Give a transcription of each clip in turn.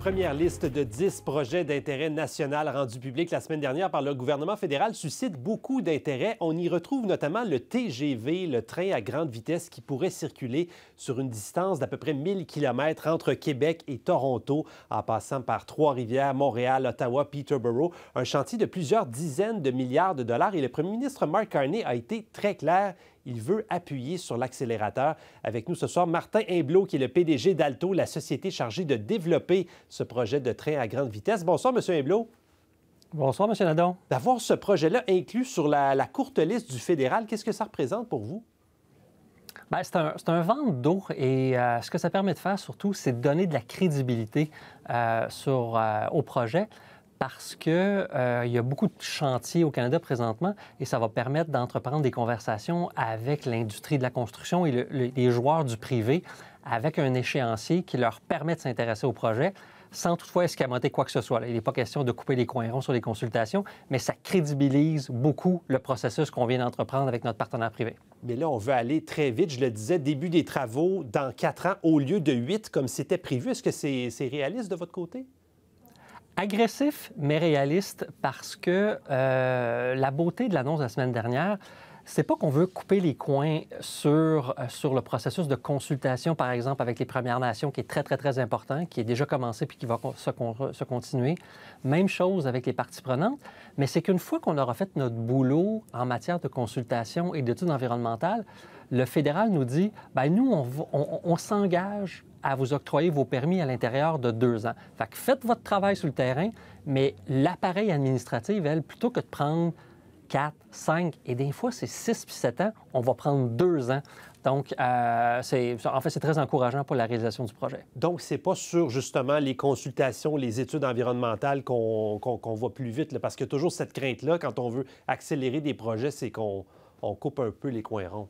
première liste de 10 projets d'intérêt national rendus publics la semaine dernière par le gouvernement fédéral suscite beaucoup d'intérêt. On y retrouve notamment le TGV, le train à grande vitesse qui pourrait circuler sur une distance d'à peu près 1000 km entre Québec et Toronto, en passant par Trois-Rivières, Montréal, Ottawa, Peterborough. Un chantier de plusieurs dizaines de milliards de dollars. Et le premier ministre Mark Carney a été très clair. Il veut appuyer sur l'accélérateur. Avec nous ce soir, Martin Imblot, qui est le PDG d'Alto, la société chargée de développer ce projet de train à grande vitesse. Bonsoir, M. Imblot. Bonsoir, M. Nadon. D'avoir ce projet-là inclus sur la courte liste du fédéral, qu'est-ce que ça représente pour vous? Bien, c'est un ventre d'eau et ce que ça permet de faire surtout, c'est de donner de la crédibilité au projet. Parce qu'il y a beaucoup de chantiers au Canada présentement et ça va permettre d'entreprendre des conversations avec l'industrie de la construction et les joueurs du privé avec un échéancier qui leur permet de s'intéresser au projet sans toutefois escamoter quoi que ce soit. Il n'est pas question de couper les coins ronds sur les consultations, mais ça crédibilise beaucoup le processus qu'on vient d'entreprendre avec notre partenaire privé. Mais là, on veut aller très vite. Je le disais, début des travaux dans 4 ans au lieu de 8 comme c'était prévu. Est-ce que c'est réaliste de votre côté? Agressif, mais réaliste, parce que la beauté de l'annonce de la semaine dernière, c'est pas qu'on veut couper les coins sur le processus de consultation, par exemple, avec les Premières Nations, qui est très, très, très important, qui est déjà commencé puis qui va se continuer. Même chose avec les parties prenantes, mais c'est qu'une fois qu'on aura fait notre boulot en matière de consultation et d'études environnementales, le fédéral nous dit, bien, nous, on s'engage à vous octroyer vos permis à l'intérieur de 2 ans. Fait que faites votre travail sur le terrain, mais l'appareil administratif, elle, plutôt que de prendre 4, 5, et des fois, c'est 6 puis 7 ans, on va prendre 2 ans. Donc, c'est très encourageant pour la réalisation du projet. Donc, c'est pas sur, justement, les consultations, les études environnementales qu'on va plus vite, là, parce qu'il y a toujours cette crainte-là, quand on veut accélérer des projets, c'est qu'on coupe un peu les coins ronds.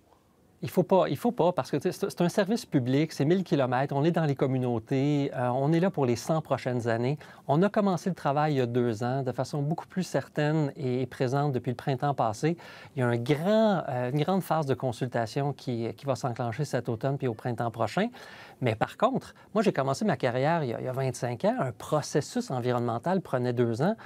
Il faut pas, parce que c'est un service public, c'est 1000 km, on est dans les communautés, on est là pour les 100 prochaines années. On a commencé le travail il y a 2 ans de façon beaucoup plus certaine et présente depuis le printemps passé. Il y a une grande phase de consultation qui va s'enclencher cet automne puis au printemps prochain. Mais par contre, moi, j'ai commencé ma carrière il y a 25 ans. Un processus environnemental prenait 2 ans.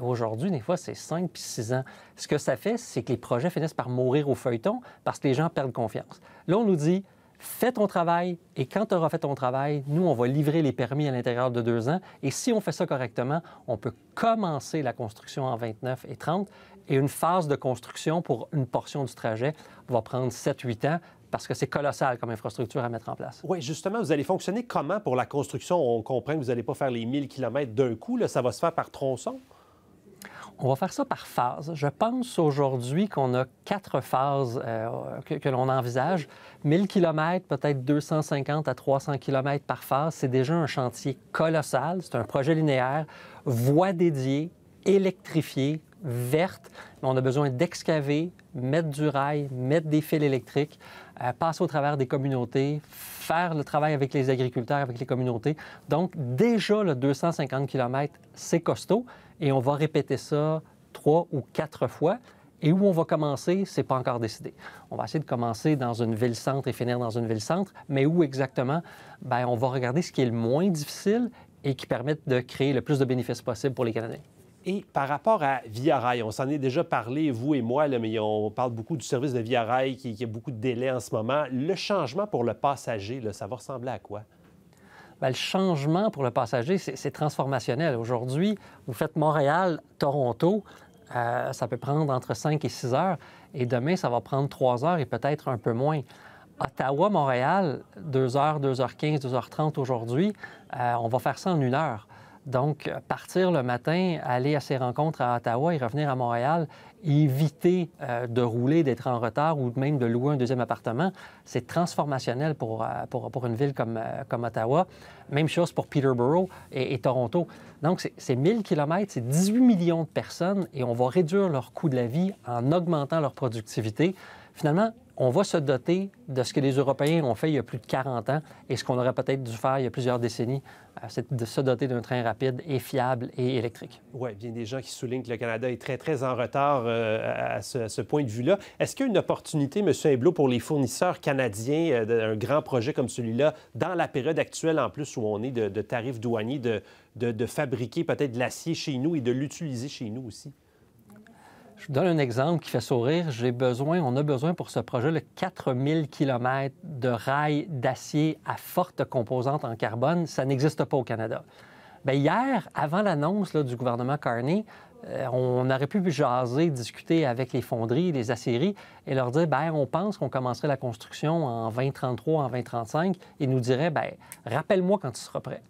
Aujourd'hui, des fois, c'est 5 puis 6 ans. Ce que ça fait, c'est que les projets finissent par mourir au feuilleton parce que les gens perdent confiance. Là, on nous dit, fais ton travail et quand tu auras fait ton travail, nous, on va livrer les permis à l'intérieur de 2 ans. Et si on fait ça correctement, on peut commencer la construction en 29 et 30 et une phase de construction pour une portion du trajet va prendre 7-8 ans. Parce que c'est colossal comme infrastructure à mettre en place. Oui, justement, vous allez fonctionner comment pour la construction? On comprend que vous n'allez pas faire les 1000 km d'un coup, là, ça va se faire par tronçon? On va faire ça par phase. Je pense aujourd'hui qu'on a 4 phases que l'on envisage. 1000 km, peut-être 250 à 300 km par phase. C'est déjà un chantier colossal. C'est un projet linéaire, voie dédiée, électrifiée, verte. Mais on a besoin d'excaver, mettre du rail, mettre des fils électriques, passer au travers des communautés, faire le travail avec les agriculteurs, avec les communautés. Donc, déjà, le 250 km, c'est costaud. Et on va répéter ça 3 ou 4 fois. Et où on va commencer, c'est pas encore décidé. On va essayer de commencer dans une ville-centre et finir dans une ville-centre. Mais où exactement? Bien, on va regarder ce qui est le moins difficile et qui permet de créer le plus de bénéfices possible pour les Canadiens. Et par rapport à Via Rail, on s'en est déjà parlé, vous et moi, là, mais on parle beaucoup du service de Via Rail qui a beaucoup de délais en ce moment. Le changement pour le passager, là, ça va ressembler à quoi? Bien, le changement pour le passager, c'est transformationnel. Aujourd'hui, vous faites Montréal-Toronto, ça peut prendre entre 5 et 6 heures. Et demain, ça va prendre 3 heures et peut-être un peu moins. Ottawa-Montréal, 2 heures, 2h15, 2h30 aujourd'hui, on va faire ça en 1 heure. Donc, partir le matin, aller à ses rencontres à Ottawa et revenir à Montréal, éviter de rouler, d'être en retard ou même de louer un deuxième appartement, c'est transformationnel pour une ville comme Ottawa. Même chose pour Peterborough et Toronto. Donc, c'est 1000 km, c'est 18 millions de personnes et on va réduire leur coût de la vie en augmentant leur productivité. Finalement, on va se doter de ce que les Européens ont fait il y a plus de 40 ans et ce qu'on aurait peut-être dû faire il y a plusieurs décennies, c'est de se doter d'un train rapide et fiable et électrique. Oui, bien des gens qui soulignent que le Canada est très, très en retard à ce point de vue-là. Est-ce qu'il y a une opportunité, M. Imblot, pour les fournisseurs canadiens d'un grand projet comme celui-là, dans la période actuelle en plus où on est de tarifs douaniers, de fabriquer peut-être de l'acier chez nous et de l'utiliser chez nous aussi? Je vous donne un exemple qui fait sourire. On a besoin pour ce projet de 4000 km de rails d'acier à forte composante en carbone. Ça n'existe pas au Canada. Bien, hier, avant l'annonce du gouvernement Carney, on aurait pu jaser, discuter avec les fonderies, les aciéries et leur dire, bien, on pense qu'on commencerait la construction en 2033, en 2035 et nous dirait, bien, rappelle-moi quand tu seras prêt.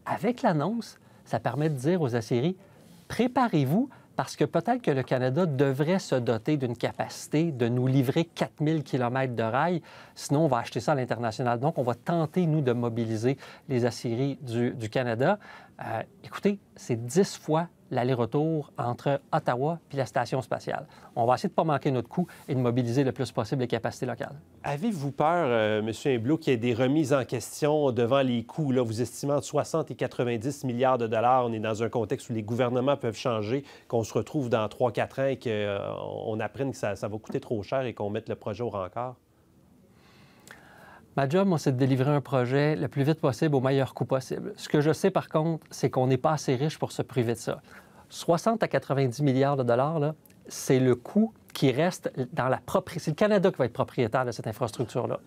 Avec l'annonce, ça permet de dire aux aciéries, préparez-vous parce que peut-être que le Canada devrait se doter d'une capacité de nous livrer 4000 km de rails, sinon on va acheter ça à l'international. Donc, on va tenter, nous, de mobiliser les aciéries du Canada. Écoutez, c'est 10 fois l'aller-retour entre Ottawa et la station spatiale. On va essayer de ne pas manquer notre coup et de mobiliser le plus possible les capacités locales. Avez-vous peur, M. Imblot, qu'il y ait des remises en question devant les coûts? Là, vous estimez entre 60 et 90 milliards de dollars. On est dans un contexte où les gouvernements peuvent changer, qu'on se retrouve dans 3-4 ans et qu'on apprenne que ça va coûter trop cher et qu'on mette le projet au rencard? Ma job, moi, c'est de délivrer un projet le plus vite possible au meilleur coût possible. Ce que je sais, par contre, c'est qu'on n'est pas assez riche pour se priver de ça. 60 à 90 milliards de dollars, là, c'est le coût qui reste dans la propriété. C'est le Canada qui va être propriétaire de cette infrastructure-là.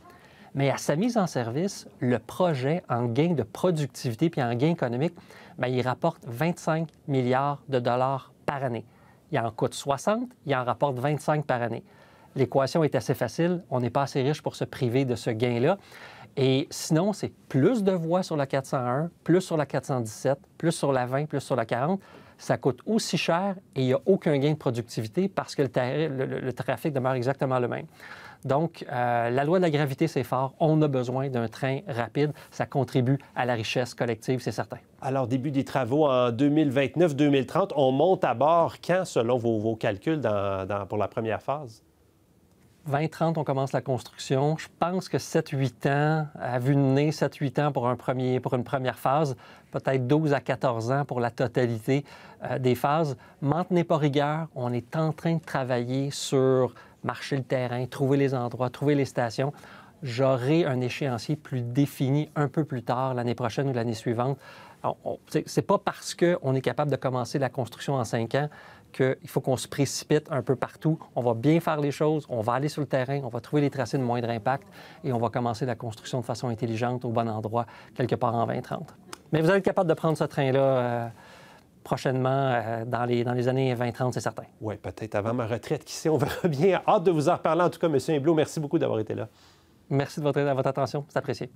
Mais à sa mise en service, le projet, en gain de productivité puis en gain économique, bien, il rapporte 25 milliards de dollars par année. Il en coûte 60, il en rapporte 25 par année. L'équation est assez facile. On n'est pas assez riche pour se priver de ce gain-là. Et sinon, c'est plus de voies sur la 401, plus sur la 417, plus sur la 20, plus sur la 40. Ça coûte aussi cher et il n'y a aucun gain de productivité parce que le trafic demeure exactement le même. Donc, la loi de la gravité, c'est fort. On a besoin d'un train rapide. Ça contribue à la richesse collective, c'est certain. Alors, début des travaux en 2029-2030. On monte à bord quand, selon vos calculs, pour la première phase? 2030, on commence la construction. Je pense que 7-8 ans, à vue de nez, 7-8 ans pour une première phase, peut-être 12 à 14 ans pour la totalité des phases. Maintenez pas rigueur, on est en train de travailler sur marcher le terrain, trouver les endroits, trouver les stations. J'aurai un échéancier plus défini un peu plus tard, l'année prochaine ou l'année suivante. C'est pas parce qu'on est capable de commencer la construction en 5 ans qu'il faut qu'on se précipite un peu partout. On va bien faire les choses, on va aller sur le terrain, on va trouver les tracés de moindre impact et on va commencer la construction de façon intelligente au bon endroit, quelque part en 2030. Mais vous allez être capable de prendre ce train-là prochainement dans les années 2030, c'est certain. Oui, peut-être avant ma retraite, qui sait, on verra bien. Hâte de vous en reparler. En tout cas, M. Imblot, merci beaucoup d'avoir été là. Merci de votre attention, c'est apprécié.